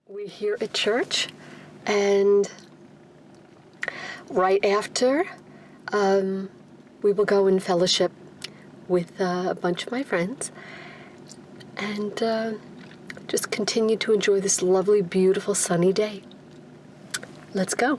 We're here at church, and right after, we will go in fellowship with a bunch of my friends and just continue to enjoy this lovely, beautiful, sunny day. Let's go.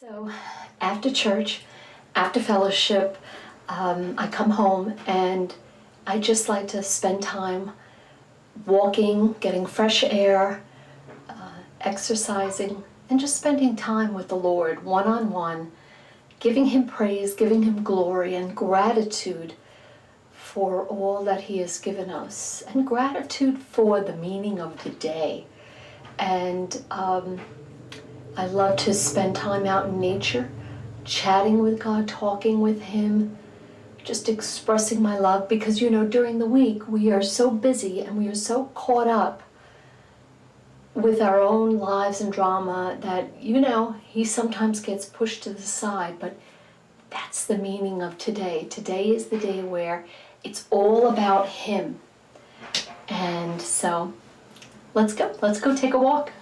So after church, after fellowship, I come home and I just like to spend time walking, getting fresh air, exercising, and just spending time with the Lord one-on-one, giving Him praise, giving Him glory and gratitude for all that He has given us, and gratitude for the meaning of the day. And I love to spend time out in nature, chatting with God, talking with Him, just expressing my love, because during the week we are so busy and we are so caught up with our own lives and drama that He sometimes gets pushed to the side, but that's the meaning of today. Today is the day where it's all about Him. And so let's go take a walk.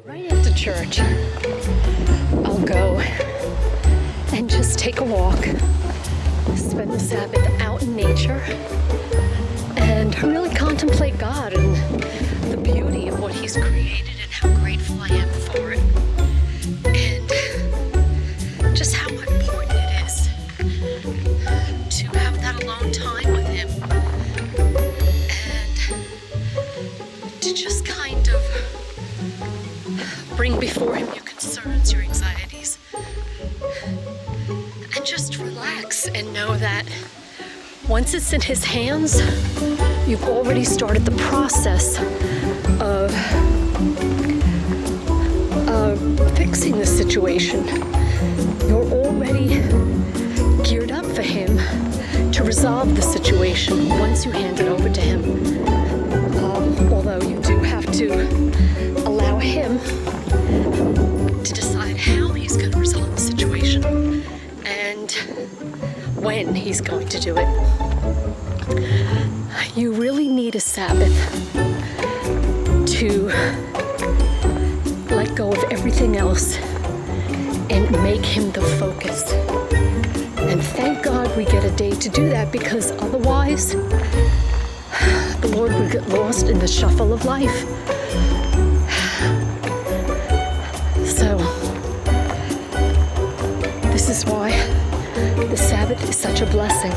Right after church, I'll go and just take a walk, spend the Sabbath out in nature, and really contemplate God and the beauty of what He's created and how grateful I am for it, and just how important it is to have that alone time with Him and to just kind of bring before Him your concerns, your anxieties, and just relax and know that once it's in His hands, you've already started the process of fixing the situation. You're already geared up for Him to resolve the situation once you hand it over to Him. Although you do have to allow Him to decide how He's going to resolve the situation and when He's going to do it. You really need a Sabbath to let go of everything else and make Him the focus. And thank God we get a day to do that, because otherwise the Lord would get lost in the shuffle of life. So this is why the Sabbath is such a blessing.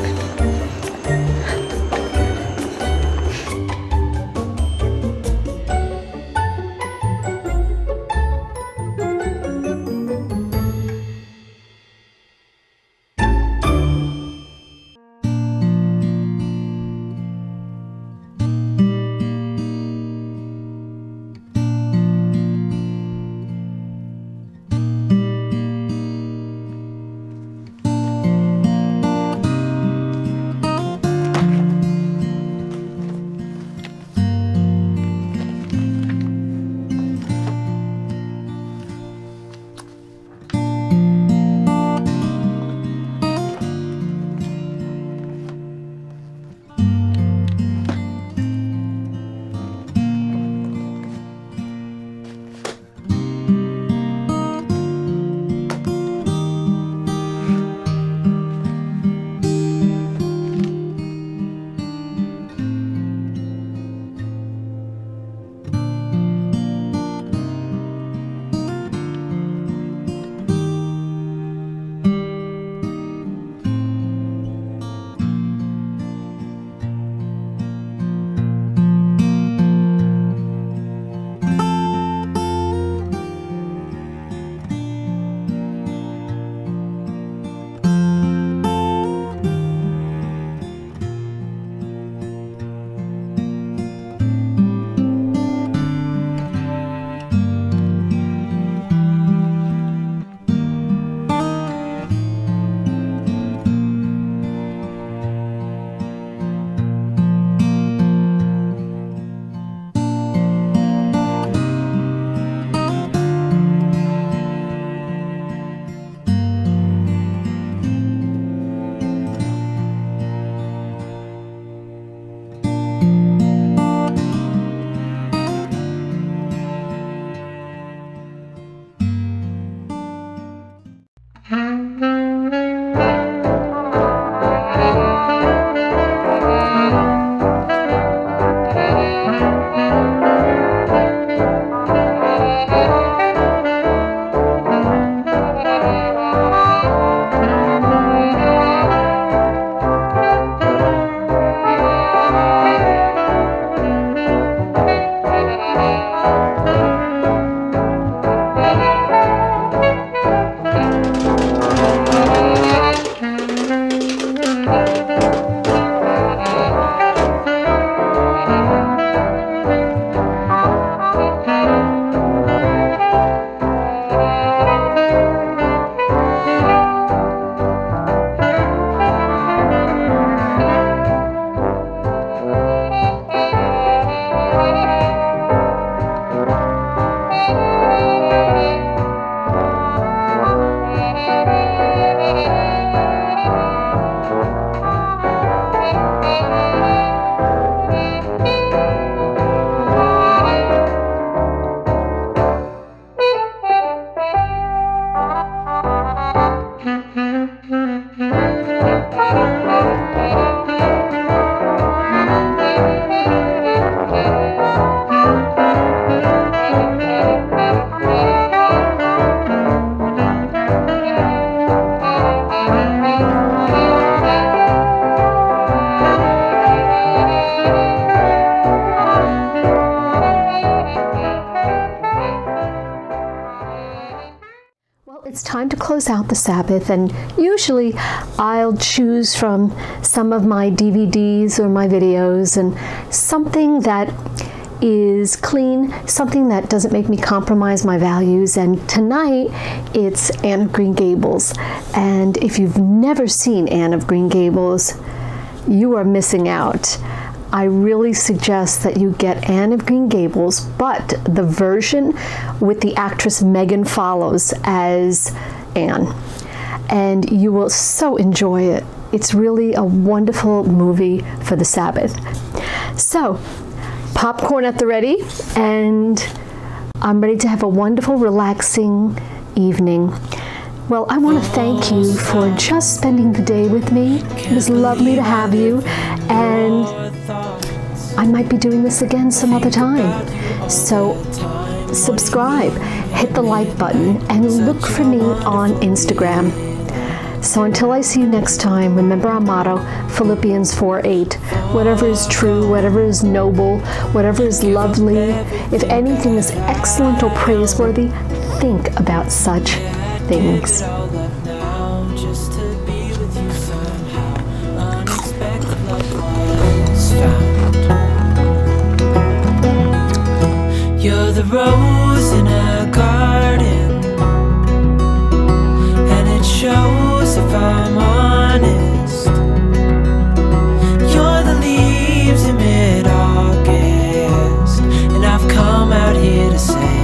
out the Sabbath, and usually I'll choose from some of my DVDs or my videos and something that is clean, something that doesn't make me compromise my values. And tonight it's Anne of Green Gables. And if you've never seen Anne of Green Gables, you are missing out. I really suggest that you get Anne of Green Gables, but the version with the actress Megan Follows as Anne. And you will so enjoy it. It's really a wonderful movie for the Sabbath. So, popcorn at the ready, and I'm ready to have a wonderful, relaxing evening. Well, I want to thank you for just spending the day with me. It was lovely to have you, and I might be doing this again some other time. So subscribe, hit the like button, and look for me on Instagram. So until I see you next time, remember our motto, Philippians 4:8. Whatever is true, whatever is noble, whatever is lovely, if anything is excellent or praiseworthy, think about such things. You're the rose in a garden, and it shows if I'm honest. You're the leaves in mid-August, and I've come out here to say